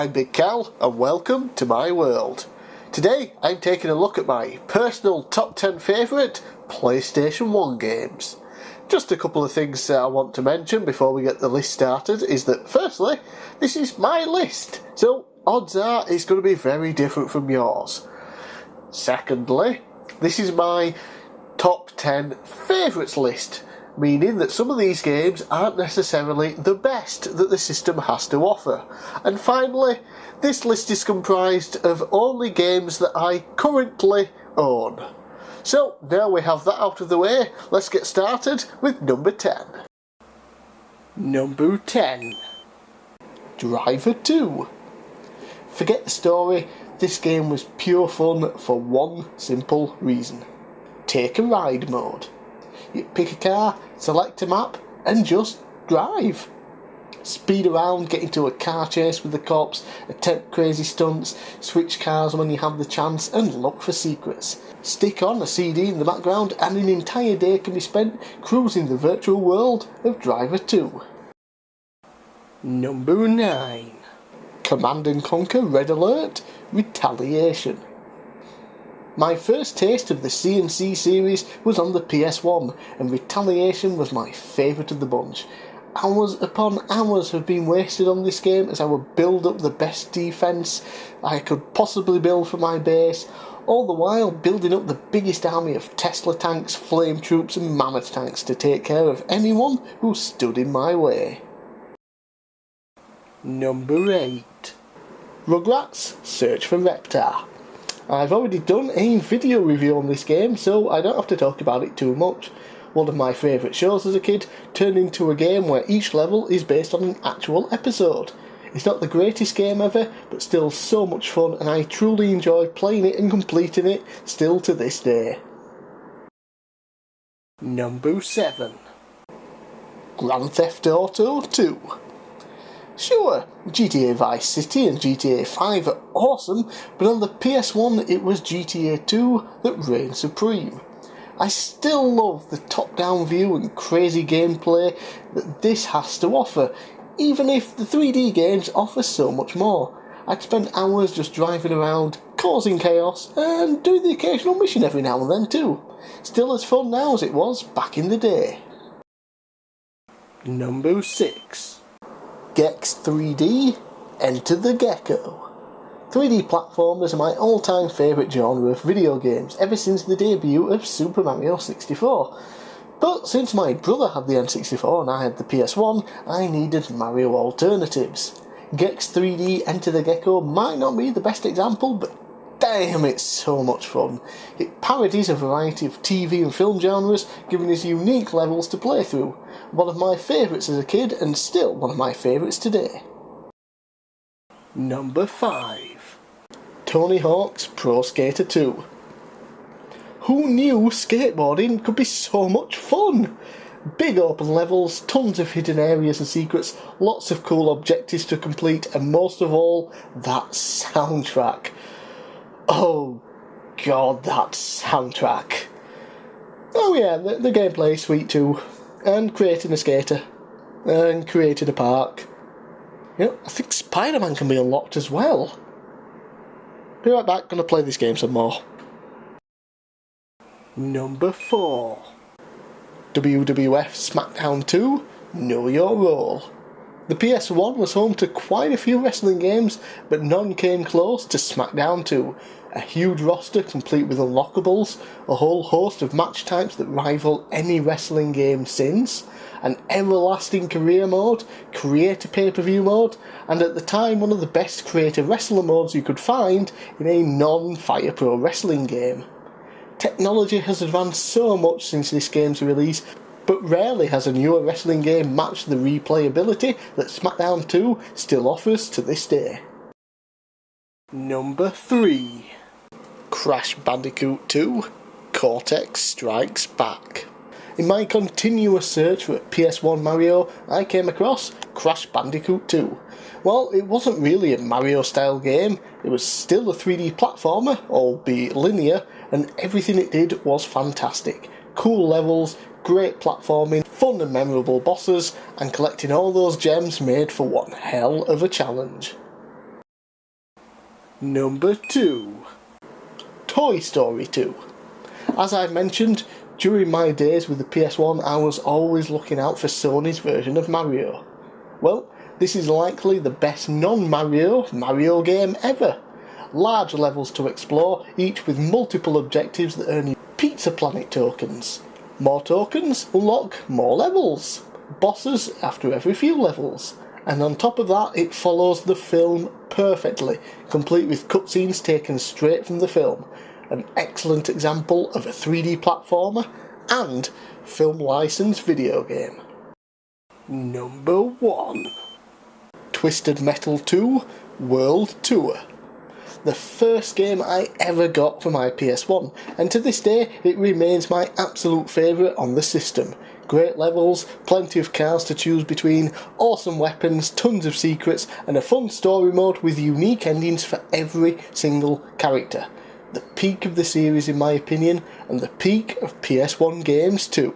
I'm Big Cal and welcome to my world. Today I'm taking a look at my personal top 10 favourite PlayStation 1 games. Just a couple of things I want to mention before we get the list started is that firstly, this is my list, so odds are it's going to be very different from yours. Secondly, this is my top 10 favourites list, meaning that some of these games aren't necessarily the best that the system has to offer. And finally, this list is comprised of only games that I currently own. So, now we have that out of the way, let's get started with number 10. Number 10. Driver 2. Forget the story, this game was pure fun for one simple reason. Take a ride mode. You pick a car, select a map, and just drive. Speed around, get into a car chase with the cops, attempt crazy stunts, switch cars when you have the chance, and look for secrets. Stick on a CD in the background, and an entire day can be spent cruising the virtual world of Driver 2. Number 9. Command & Conquer Red Alert Retaliation. My first taste of the C&C series was on the PS1, and Retaliation was my favourite of the bunch. Hours upon hours have been wasted on this game as I would build up the best defence I could possibly build for my base, all the while building up the biggest army of Tesla tanks, flame troops and mammoth tanks to take care of anyone who stood in my way. Number 8. Rugrats Search for Reptar. I've already done a video review on this game, so I don't have to talk about it too much. One of my favourite shows as a kid turned into a game where each level is based on an actual episode. It's not the greatest game ever, but still so much fun, and I truly enjoy playing it and completing it still to this day. Number 7. Grand Theft Auto 2. Sure, GTA Vice City and GTA 5 are awesome, but on the PS1 it was GTA 2 that reigned supreme. I still love the top-down view and crazy gameplay that this has to offer, even if the 3D games offer so much more. I'd spend hours just driving around, causing chaos, and doing the occasional mission every now and then too. Still as fun now as it was back in the day. Number 6. Gex 3D, Enter the Gecko. 3D platformers are my all-time favourite genre of video games ever since the debut of Super Mario 64. But since my brother had the N64 and I had the PS1, I needed Mario alternatives. Gex 3D Enter the Gecko might not be the best example, but damn, it's so much fun. It parodies a variety of TV and film genres, giving us unique levels to play through. One of my favourites as a kid, and still one of my favourites today. Number 5. Tony Hawk's Pro Skater 2. Who knew skateboarding could be so much fun? Big open levels, tons of hidden areas and secrets, lots of cool objectives to complete, and most of all, that soundtrack. Oh god, that soundtrack. Oh yeah, the gameplay is sweet too. And creating a skater. And creating a park. You know, I think Spider-Man can be unlocked as well. Be right back, gonna play this game some more. Number 4. WWF Smackdown 2, Know Your Role. The PS1 was home to quite a few wrestling games, but none came close to Smackdown 2. A huge roster complete with unlockables, a whole host of match types that rival any wrestling game since, an everlasting career mode, creator pay-per-view mode, and at the time one of the best creator wrestler modes you could find in a non-Fire Pro wrestling game. Technology has advanced so much since this game's release, but rarely has a newer wrestling game matched the replayability that SmackDown 2 still offers to this day. Number 3. Crash Bandicoot 2, Cortex Strikes Back. In my continuous search for a PS1 Mario, I came across Crash Bandicoot 2. Well, it wasn't really a Mario-style game, it was still a 3D platformer, albeit linear, and everything it did was fantastic. Cool levels, great platforming, fun and memorable bosses, and collecting all those gems made for one hell of a challenge. Number 2. Toy Story 2. As I've mentioned, during my days with the PS1 I was always looking out for Sony's version of Mario. Well, this is likely the best non-Mario game ever. Large levels to explore, each with multiple objectives that earn you Pizza Planet tokens. More tokens unlock more levels. Bosses after every few levels. And on top of that, it follows the film perfectly, complete with cutscenes taken straight from the film. An excellent example of a 3D platformer and film licensed video game. Number 1. Twisted Metal 2 World Tour. The first game I ever got for my PS1, and to this day it remains my absolute favourite on the system. Great levels, plenty of cars to choose between, awesome weapons, tons of secrets, and a fun story mode with unique endings for every single character. The peak of the series in my opinion, and the peak of PS1 games too.